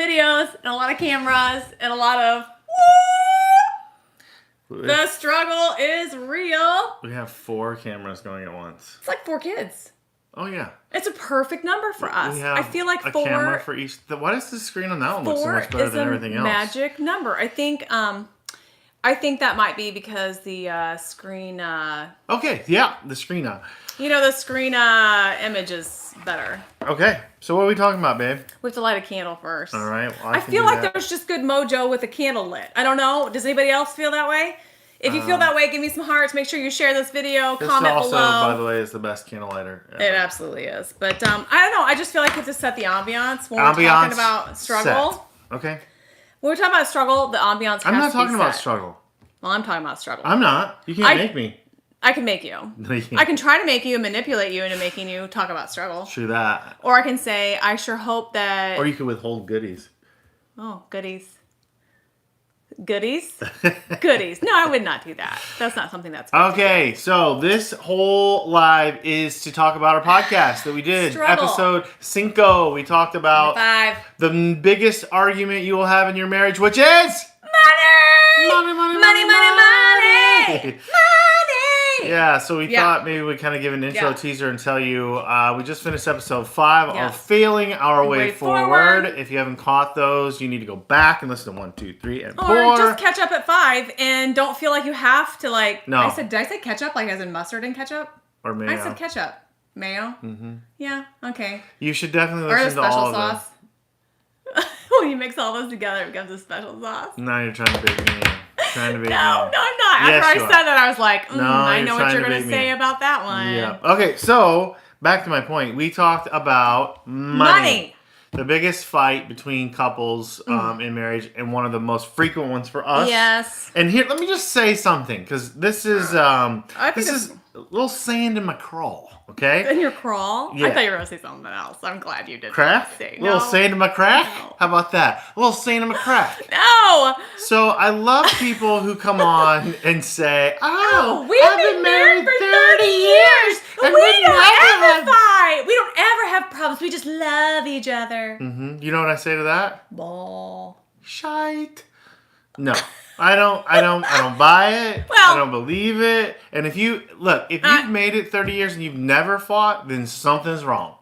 videos and a lot of cameras and a lot of the struggle is real. We have 4 cameras going at once. It's like 4 kids. Oh, yeah. It's a perfect number for us. We have I feel like a 4 camera for each. Why does the screen on that one look so much better is than a everything else? magic number. I think that might be because the screen. Okay, yeah, the screen. The screen image is better. Okay, so what are we talking about, babe? We have to light a candle first. All right. Well, I feel like there's just good mojo with a candle lit. I don't know. Does anybody else feel that way? If you feel that way, give me some hearts. Make sure you share this video. Comment also, below. by the way, is the best candle lighter ever. It absolutely is. But I don't know. I just feel like it's to set the ambiance when we're talking about struggle. Set. Okay. When we're talking about struggle, the ambiance. I'm not talking about set. struggle. Well, I'm talking about struggle. I'm not. You can't make me. I can make you. No, you can't. I can try to make you and manipulate you into making you talk about struggle. True that. Or I can say, I sure hope that. Or you could withhold goodies. Oh, goodies. Goodies? Goodies. No, I would not do that. That's not something that's good. Okay, so this whole live is to talk about our podcast that we did. Struggle. Episode 5. We talked about 5. the biggest argument you will have in your marriage, which is... Money! Money, money, Money, money, money! Money! Yeah, so we thought maybe we'd kind of give an intro teaser and tell you we just finished episode 5 of Failing Our Way Forward. If you haven't caught those, you need to go back and listen to 1, 2, 3, and 4. Or just catch up at 5 and don't feel like you have to No. Did I say ketchup like as in mustard and ketchup? Or mayo. I said ketchup. Mayo? Mm-hmm. Yeah, okay. You should definitely Or listen the to all special of them. sauce. When you mix all those together, it becomes a special sauce. Now you're trying to bait me in. Trying to bait me in. No, I'm not. Yes, After you I are. said that, I was like, No, I know you're what you're trying to going bait to me say in. about that one. Yeah. Okay, so back to my point. We talked about money. The biggest fight between couples in marriage, and one of the most frequent ones for us. Yes. And here, let me just say something, because this is a little sand in my crawl. Okay. In your crawl? Yeah. I thought you were going to say something else. I'm glad you did. Crack? Say. Little No. sand in my crack? No. How about that? A little sand in my crack. No. So I love people who come on and say, We've been married for 30 years. and We we don't never ever fight. We don't ever have problems. We just love each other. Mm-hmm. You know what I say to that? Ball. Shite. No. I don't buy it. Well- I don't believe it. And if you've made it 30 years and you've never fought, then something's wrong.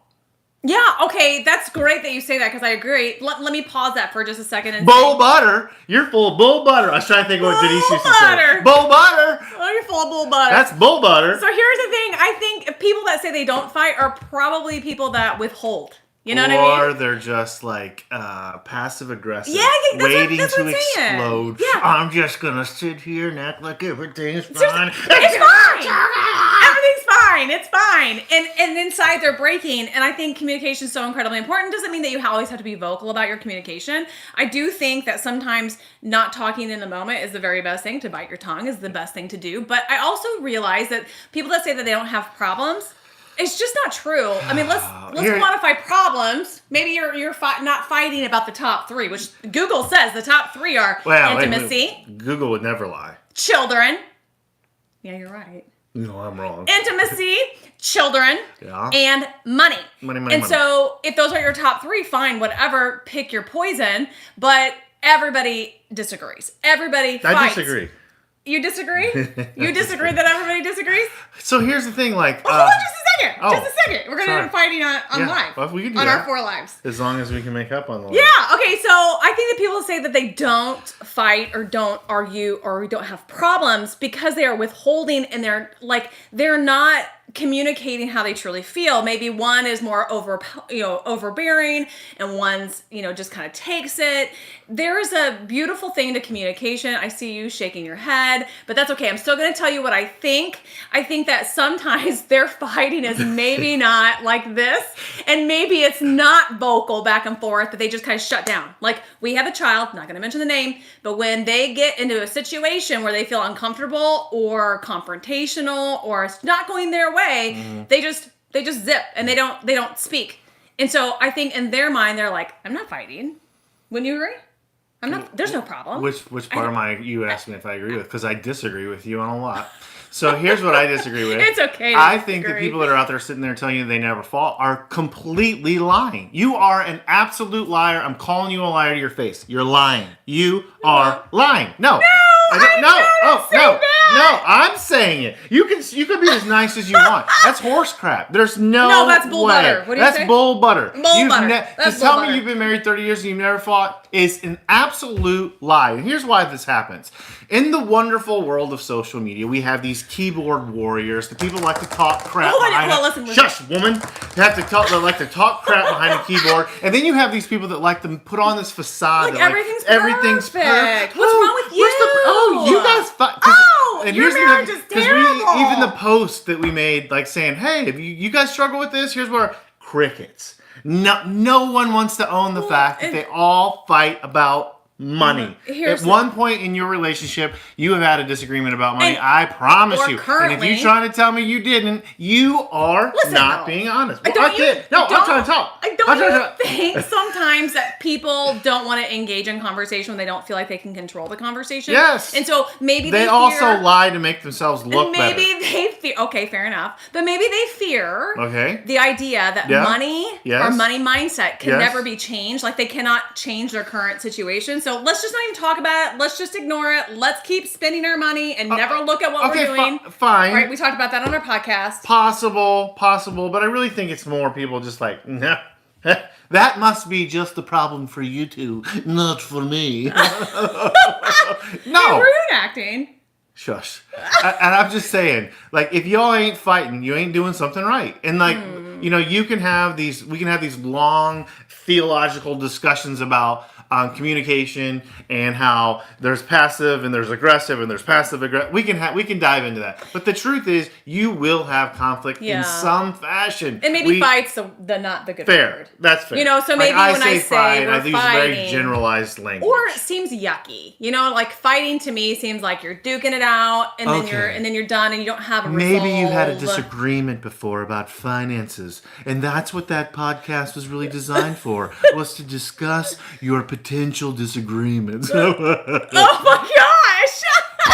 Yeah, okay, that's great that you say that because I agree. Let me pause that for just a second and Bull butter. You're full of bull butter. I was trying to think of what Denise used to butter. say. Bull butter. Oh, you're full of bull butter. That's bull butter. So here's the thing. I think people that say they don't fight are probably people that withhold. You know what I mean? Or they're just like passive aggressive, Yeah, I think waiting that's to what I'm saying. explode. Yeah. I'm just gonna sit here and act like everything's fine. It's fine. Everything's fine. It's fine. And inside they're breaking. And I think communication is so incredibly important. Doesn't mean that you always have to be vocal about your communication. I do think that sometimes not talking in the moment is the very best thing. To bite your tongue is the best thing to do. But I also realize that people that say that they don't have problems, it's just not true. I mean, let's quantify problems. Maybe you're not fighting about the top 3, which Google says the top 3 are intimacy, Google would never lie. children. Yeah, you're right. No, I'm wrong. Intimacy, children, Yeah. and money. Money. So if those are your top 3, fine, whatever, pick your poison. But everybody disagrees. Everybody fights. I disagree. You disagree? You disagree that everybody disagrees? So here's the thing, like... Well, hold on just a second. oh, Just a second. We're going to end up fighting on live. Well, we can do on that. our 4 lives. As long as we can make up on the live. Yeah, okay, so I think that people say that they don't fight or don't argue or don't have problems because they are withholding and they're not communicating how they truly feel. Maybe one is more overbearing and one's, just kind of takes it. There is a beautiful thing to communication. I see you shaking your head, but that's okay. I'm still going to tell you what I think. I think that sometimes their fighting is maybe not like this, and maybe it's not vocal back and forth, that they just kind of shut down. Like, we have a child, not going to mention the name, but when they get into a situation where they feel uncomfortable or confrontational or it's not going their way, they just zip and they don't speak. And so I think in their mind, they're like, I'm not fighting. Wouldn't you agree? There's no problem. Which part you asked me if I agree with, because I disagree with you on a lot. So here's what I disagree with. It's okay. I think the people that are out there sitting there telling you they never fall are completely lying. You are an absolute liar. I'm calling you a liar to your face. You're lying. You are lying. No. No, I'm saying it. You can be as nice as you want. That's horse crap. There's no that's bull way. butter. What do you say? That's bull butter. Bull butter. To tell me you've been married 30 years and you've never fought is an absolute lie. And here's why this happens. In the wonderful world of social media, we have these keyboard warriors. The people like to talk crap listen. Shush, woman. They like to talk crap behind a keyboard. And then you have these people that like to put on this facade. Like, that, everything's perfect. What's wrong with you? You guys fight. And your marriage is terrible. Even the post that we made, like saying, "Hey, if you guys struggle with this, here's where crickets." No one wants to own the fact that they all fight about money. At one point in your relationship, you have had a disagreement about money. I promise you. And if you're trying to tell me you didn't, you are not being honest. I'm trying to talk. Don't you think sometimes that people don't want to engage in conversation when they don't feel like they can control the conversation? Yes. And so maybe they also lie to make themselves look better. Maybe they fear. Okay, fair enough. But maybe they fear the idea that money or money mindset can never be changed. Like they cannot change their current situation. So let's just not even talk about it. Let's just ignore it. Let's keep spending our money and never look at what we're doing. Fine. Right? We talked about that on our podcast. Possible. But I really think it's more people just like, nah. That must be just the problem for you two, not for me. No. You're rude acting. Shush. And I'm just saying, like, if y'all ain't fighting, you ain't doing something right. And like, we can have these long theological discussions about communication and how there's passive and there's aggressive and there's passive aggressive. We can dive into that. But the truth is, you will have conflict in some fashion. And maybe fight's not the good word. That's fair. So maybe when I say fight, we're I use fighting, very generalized language. or it seems yucky. Like fighting to me seems like you're duking it out and then you're done and you don't have a resolve. Maybe you had a disagreement before about finances, and that's what that podcast was really designed for, was to discuss your potential disagreements. Oh my gosh!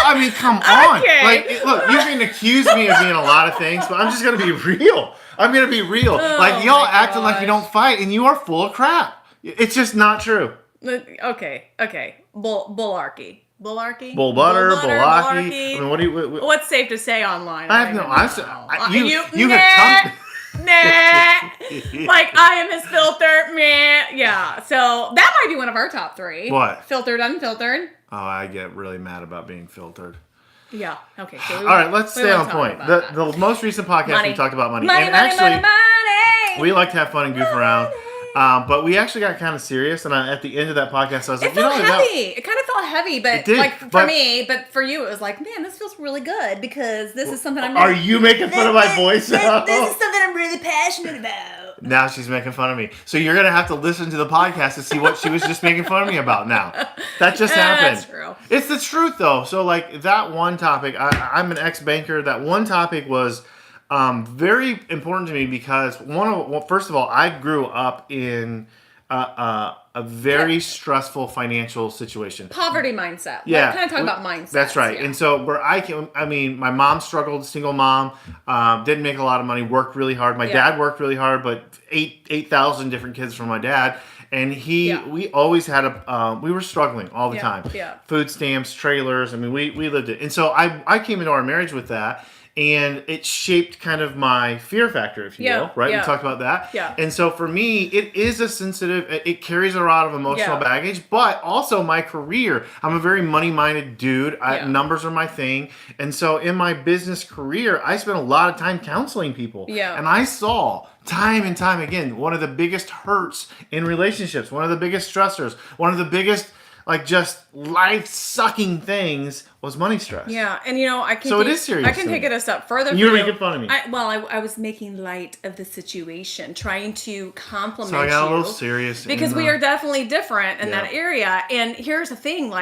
I mean, come on. Like, look, you can accuse me of being a lot of things, but I'm just going to be real. Like, y'all acting like you don't fight, and you are full of crap. It's just not true. Okay. Bullarchy. Bull butter, bullarchy. I mean, what do you... What's safe to say online? I have no... You have... Like, I am his filter. Meh. Yeah. So that might be one of our top 3. What? Filtered, unfiltered. Oh, I get really mad about being filtered. Yeah. Okay. So all right, let's stay on point. The most recent podcast, we talked about money. Money. We like to have fun and goof around. But we actually got kind of serious, and at the end of that podcast, I was like, it felt heavy. It kind of felt heavy, but for me, but for you, it was like, man, this feels really good because this is something I'm. Are you making fun of my voice? This is something I'm really passionate about. Now she's making fun of me. So you're gonna have to listen to the podcast to see what she was just making fun of me about. Now that just happened. That's true. It's the truth, though. So like that one topic, I'm an ex-banker. That one topic was. Very important to me because first of all, I grew up in a very stressful financial situation. Poverty mindset. Yeah. Kind of talking about mindset. That's right. Yeah. And so my mom struggled, single mom, didn't make a lot of money, worked really hard. My dad worked really hard, but 8,000 different kids from my dad. And we always had we were struggling all the time. Yeah. Food stamps, trailers. I mean, we lived it. And so I came into our marriage with that. And it shaped kind of my fear factor, if you will, right? Yeah. We talked about that. Yeah. And so for me, it is it carries a lot of emotional baggage, but also my career. I'm a very money-minded dude. Numbers are my thing. And so in my business career, I spent a lot of time counseling people. Yeah. And I saw time and time again, one of the biggest hurts in relationships, one of the biggest stressors, one of the biggest just life-sucking things was money stress. Yeah, and I can. So it is serious. I can take it a step further. You were making fun of me. I was making light of the situation, trying to compliment you. So I got a little serious because we are definitely different in that area. And here's the thing: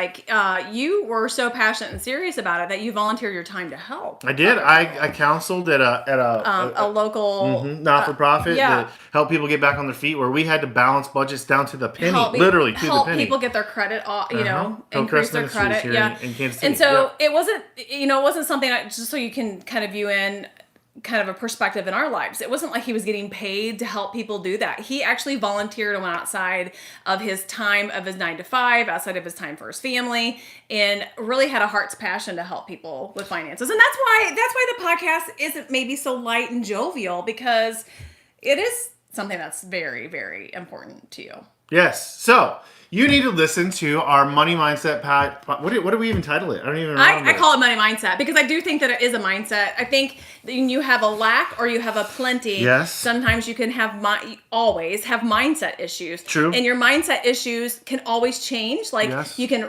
you were so passionate and serious about it that you volunteered your time to help. I did. I counseled at a local not-for-profit to help people get back on their feet, where we had to balance budgets down to the penny, literally to the penny. Help people get their credit, increase their credit. In Kansas City. And so So it wasn't something just so you can kind of view in kind of a perspective in our lives. It wasn't like he was getting paid to help people do that. He actually volunteered and went outside of his time of his 9 to 5, outside of his time for his family, and really had a heart's passion to help people with finances. And that's why the podcast isn't maybe so light and jovial, because it is something that's very, very important to you. Yes. So you need to listen to our Money Mindset What do we even title it? I don't even remember. I call it Money Mindset because I do think that it is a mindset. I think that when you have a lack or you have a plenty, yes, sometimes you can always have mindset issues. True. And your mindset issues can always change. Like yes, you can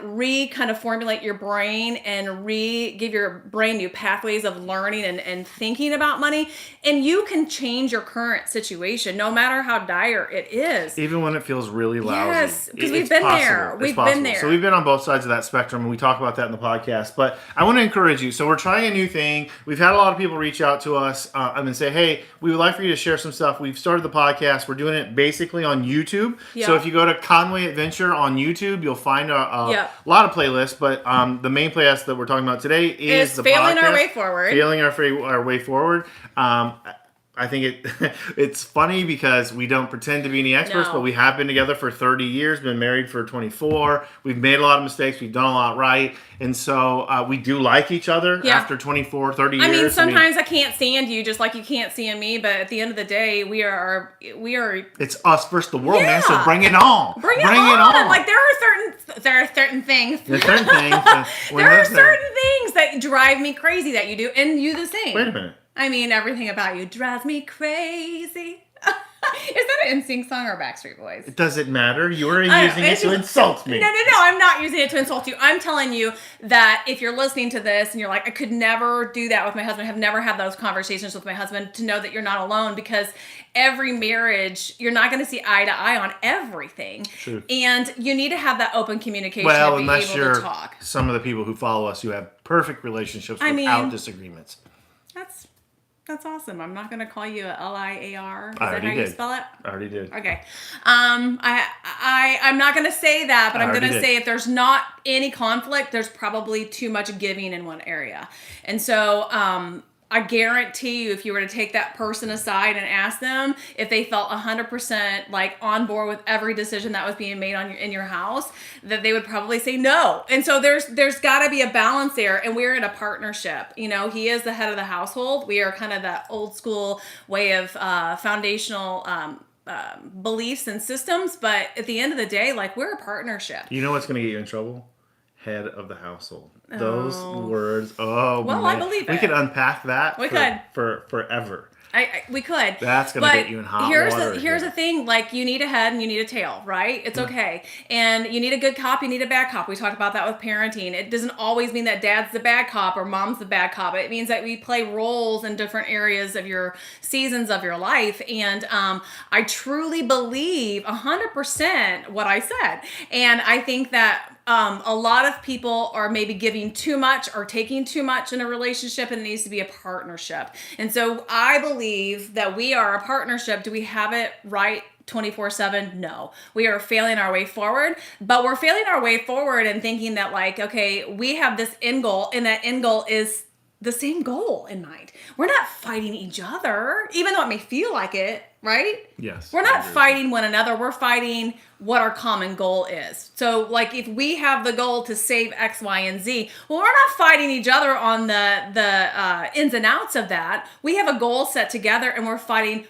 kind of formulate your brain and give your brain new pathways of learning and thinking about money. And you can change your current situation no matter how dire it is. Even when it feels really lousy. Yes, because we've been there. We've been there. So we've been on both sides of that spectrum, and we talk about that in the podcast. But I want to encourage you. So we're trying a new thing. We've had a lot of people reach out to us and say, hey, we would like for you to share some stuff. We've started the podcast. We're doing it basically on YouTube. Yep. So if you go to Conway Adventure on YouTube, you'll find a lot of playlists. But the main playlist that we're talking about today is the Failing podcast, Our Way Forward. Failing Our Way Forward. I think it's funny because we don't pretend to be any experts, but we have been together for 30 years, been married for 24. We've made a lot of mistakes. We've done a lot right. And so we do like each other after 24, 30 years. I mean, sometimes I can't stand you just like you can't stand me, but at the end of the day, we are. It's us versus the world, man. So bring it on. Bring it on. Like there are certain things. There's certain things. There are certain things that drive me crazy that you do, and you the same. Wait a minute. I mean, everything about you drives me crazy. Is that an NSYNC song or Backstreet Boys? Does it matter? You were using it to insult me. No, I'm not using it to insult you. I'm telling you that if you're listening to this and you're like, I could never do that with my husband, have never had those conversations with my husband, to know that you're not alone, because every marriage, you're not going to see eye to eye on everything. True. And you need to have that open communication to be unless able to talk. Some of the people who follow us who have perfect relationships without disagreements. That's awesome. I'm not going to call you a Liar. Is that how you spell it? I already did. Okay. I'm not going to say that, but I'm going to say if there's not any conflict, there's probably too much giving in one area. And so, I guarantee you, if you were to take that person aside and ask them if they felt 100% like on board with every decision that was being made in your house, that they would probably say no. And so there's got to be a balance there, and we're in a partnership. You know, he is the head of the household. We are kind of that old school way of foundational beliefs and systems, but at the end of the day, like, we're a partnership. You know what's going to get you in trouble? Head of the household. Those words. Oh, well, man. I believe it. We could unpack that. For forever. We could. That's going to get you in hot water. Here's the thing. Like, you need a head and you need a tail, right? It's okay. And you need a good cop, you need a bad cop. We talked about that with parenting. It doesn't always mean that dad's the bad cop or mom's the bad cop. It means that we play roles in different areas of your seasons of your life. And I truly believe 100% what I said. And I think that a lot of people are maybe giving too much or taking too much in a relationship, and it needs to be a partnership. And so I believe that we are a partnership. Do we have it right 24/7? No. We are failing our way forward, but we're failing our way forward and thinking that, like, okay, we have this end goal, and that end goal is the same goal in mind. We're not fighting each other, even though it may feel like it, right? Yes. We're not fighting one another. We're fighting what our common goal is. So, like, if we have the goal to save X, Y, and Z, well, we're not fighting each other on the ins and outs of that. We have a goal set together, and we're fighting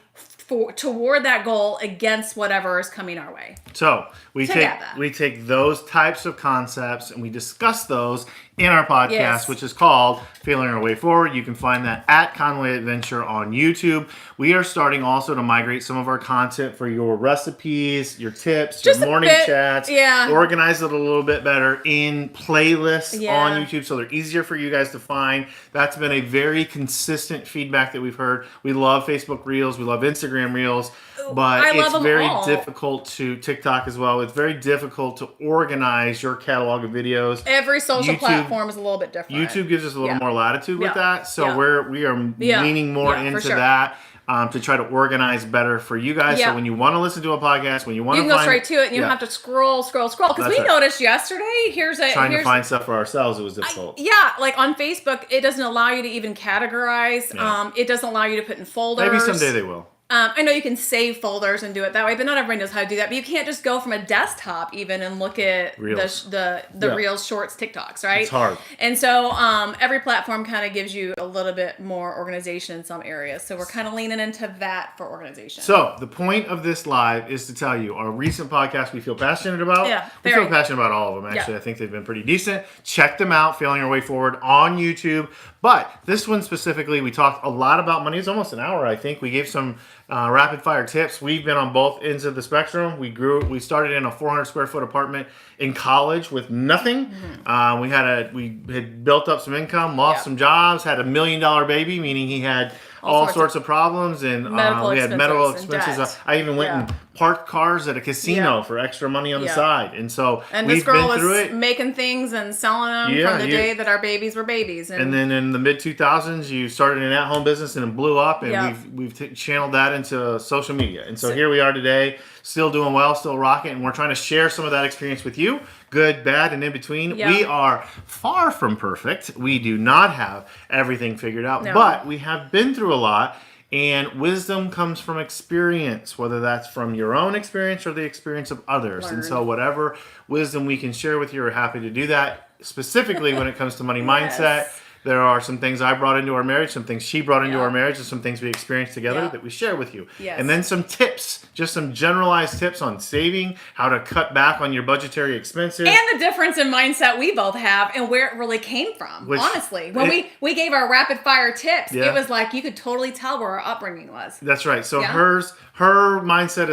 toward that goal against whatever is coming our way. So we take those types of concepts and we discuss those in our podcast, which is called Failing Our Way Forward. You can find that at Conway Adventure on YouTube. We are starting also to migrate some of our content for your recipes, your tips, your morning chats. Yeah. Organize it a little bit better in playlists on YouTube so they're easier for you guys to find. That's been a very consistent feedback that we've heard. We love Facebook Reels. We love Instagram Reels. But it's very difficult to TikTok as well. It's very difficult to organize your catalog of videos. Every social platform is a little bit different. YouTube gives us a little more latitude with that. So we are leaning more into that. to try to organize better for you guys. So when you want to listen to a podcast, when you want to go straight to it, and you don't have to scroll. Because we noticed yesterday, trying to find stuff for ourselves, it was difficult. Like on Facebook, it doesn't allow you to even categorize. Yeah. It doesn't allow you to put in folders. Maybe someday they will. I know you can save folders and do it that way, but not everybody knows how to do that. But you can't just go from a desktop even and look at Reels. the Reels, Shorts, TikToks, right? It's hard. And so every platform kind of gives you a little bit more organization in some areas. So we're kind of leaning into that for organization. So the point of this live is to tell you our recent podcast we feel passionate about. Yeah, we feel passionate about all of them, actually. Yeah. I think they've been pretty decent. Check them out, Failing Our Way Forward on YouTube. But this one specifically, we talked a lot about money. It's almost an hour, I think. We gave some rapid fire tips. We've been on both ends of the spectrum. We started in a 400 square foot apartment in college with nothing. Mm-hmm. We had built up some income, lost some jobs, had $1 million baby, meaning he had all sorts of problems, and we had medical expenses. I even went and parked cars at a casino for extra money on the side, and so we've been through it. Making things and selling them from the day that our babies were babies. And then in the mid 2000s, you started an at-home business and it blew up, and we've channeled that into social media, and so here we are today, still doing well, still rocking, and we're trying to share some of that experience with you. Good, bad, and in between. Yeah. We are far from perfect. We do not have everything figured out, but we have been through a lot, and wisdom comes from experience, whether that's from your own experience or the experience of others. And so whatever wisdom we can share with you, we're happy to do that, specifically when it comes to money mindset. There are some things I brought into our marriage, some things she brought into our marriage, and some things we experienced together that we share with you. Yes. And then some tips, just some generalized tips on saving, how to cut back on your budgetary expenses. And the difference in mindset we both have and where it really came from, honestly. When we gave our rapid fire tips, it was like you could totally tell where our upbringing was. That's right. So her mindset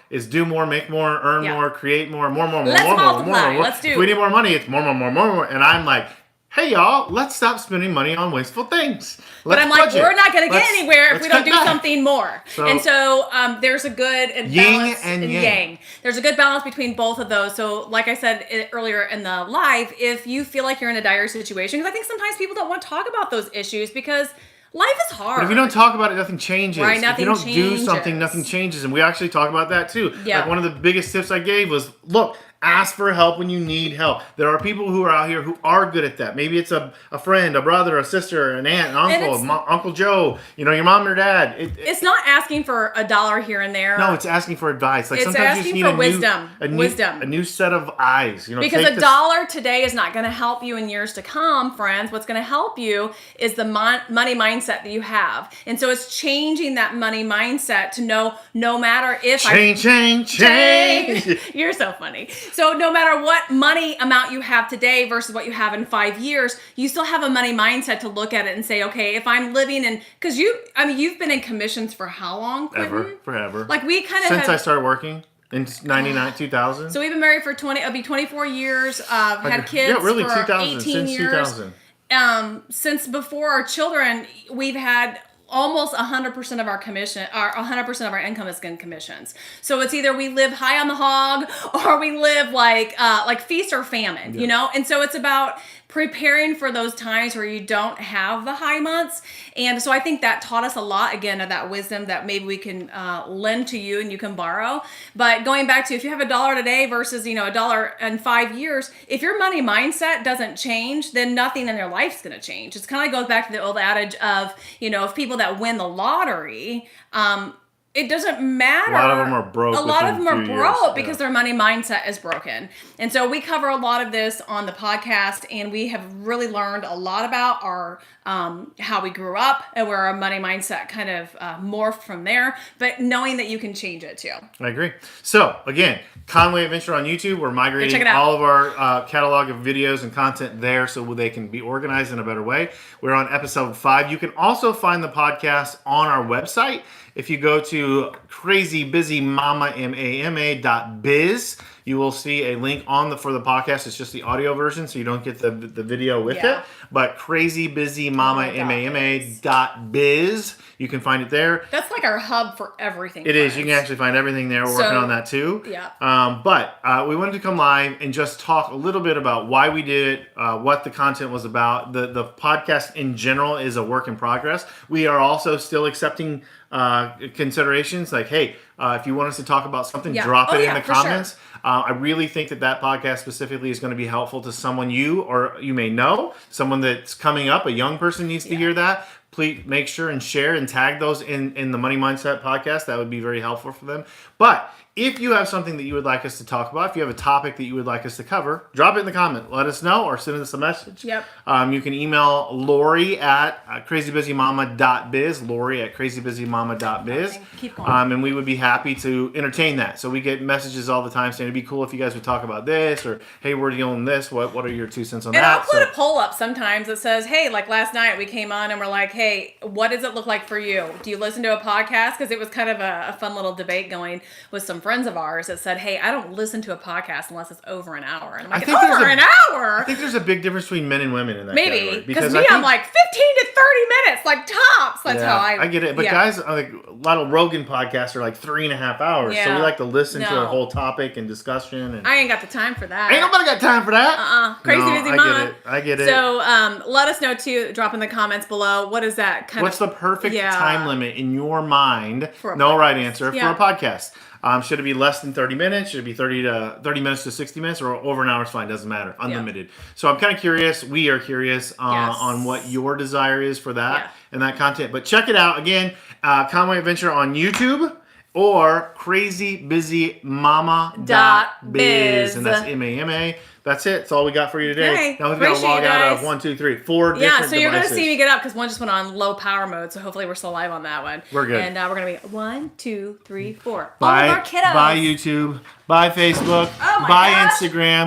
is do more, make more, earn more, create more. Let's multiply. Let's do. If we need more money, it's more. And I'm like, hey y'all, let's stop spending money on wasteful things. But I'm like, we're not going to get anywhere if we don't do something more. And so there's a good balance and yang. There's a good balance between both of those. So like I said earlier in the live, if you feel like you're in a dire situation, because I think sometimes people don't want to talk about those issues because life is hard. But if you don't talk about it, nothing changes. Right, nothing changes. If you don't do something, nothing changes. And we actually talk about that too. Yeah. Like one of the biggest tips I gave was, look, ask for help when you need help. There are people who are out here who are good at that. Maybe it's a friend, a brother, a sister, an aunt, an uncle, Uncle Joe, your mom or dad. It's not asking for $1 here and there. No, it's asking for advice. Like it's sometimes asking you just need wisdom. A new set of eyes. Because $1 today is not going to help you in years to come, friends. What's going to help you is the money mindset that you have. And so it's changing that money mindset to know no matter if change. You're so funny. So no matter what money amount you have today versus what you have in 5 years, you still have a money mindset to look at it and say, okay, if I'm living in, because you've been in commissions for how long, Quentin? Forever. Like we kind of since I started working in 99, 2000. So we've been married for 24 years. Had kids really, for 2000, 18 since years. 2000. Since before our children, we've had almost 100% of our commission, or 100% of our income is in commissions. So it's either we live high on the hog or we live like feast or famine, And so it's about preparing for those times where you don't have the high months. And so I think that taught us a lot, again, of that wisdom that maybe we can lend to you and you can borrow. But going back to, if you have $1 today versus, $1 in 5 years, if your money mindset doesn't change, then nothing in your life's going to change. It's kind of goes back to the old adage of, if people that win the lottery, it doesn't matter. A lot of them are broke. Because their money mindset is broken. And so we cover a lot of this on the podcast, and we have really learned a lot about our how we grew up and where our money mindset kind of morphed from there, but knowing that you can change it too. I agree. So again, Conway Adventure on YouTube. We're migrating all of our catalog of videos and content there so they can be organized in a better way. We're on episode 5. You can also find the podcast on our website. If you go to crazybusymama.biz, you will see a link for the podcast. It's just the audio version, so you don't get the video with it. But crazybusymama.biz. You can find it there. That's like our hub for everything. It is. You can actually find everything there. We're working on that too. Yeah. But we wanted to come live and just talk a little bit about why we did it, what the content was about. The podcast in general is a work in progress. We are also still accepting considerations like, hey, if you want us to talk about something, drop it in the comments. Sure. I really think that podcast specifically is going to be helpful to someone you may know, someone that's coming up, a young person needs to hear that. Please make sure and share and tag those in the Money Mindset podcast. That would be very helpful for them. But if you have something that you would like us to talk about, if you have a topic that you would like us to cover, drop it in the comment. Let us know or send us a message. Yep. You can email Lori at crazybusymama.biz, Lori at crazybusymama.biz. Keep going. And we would be happy to entertain that. So we get messages all the time saying it'd be cool if you guys would talk about this, or hey, we're dealing with this. What are your 2 cents on that? And I'll put a poll up sometimes that says, hey, like last night we came on and we're like, hey, what does it look like for you? Do you listen to a podcast? Because it was kind of a fun little debate going with some friends of ours that said, hey, I don't listen to a podcast unless it's over an hour. And I'm like, over an hour? I think there's a big difference between men and women in that Maybe. Because I'm like 15 to 30 minutes, like tops. That's how I get it. But guys, like a lot of Rogan podcasts are like 3.5 hours. Yeah. So we like to listen to a whole topic and discussion. And I ain't got the time for that. Ain't nobody got time for that. Crazy busy mom. I get it. So let us know too. Drop in the comments below. What is that What's the perfect time limit in your mind? For a right answer for a podcast. Should it be less than 30 minutes? Should it be 30 minutes to 60 minutes, or over an hour is fine? Doesn't matter. Unlimited. So I'm kind of curious. We are curious on what your desire is for that and that content. But check it out again. Conway Adventure on YouTube or crazybusymama.biz, and that's MAMA. That's it. That's all we got for you today. Okay. Now we've got to log out of 4 different devices. Yeah, so you're going to see me get up because one just went on low power mode, so hopefully we're still live on that one. We're good. And we're going to be 1, 2, 3, 4. Bye, all of our kiddos. Bye, YouTube. Bye, Facebook. Oh my Bye, gosh. Instagram.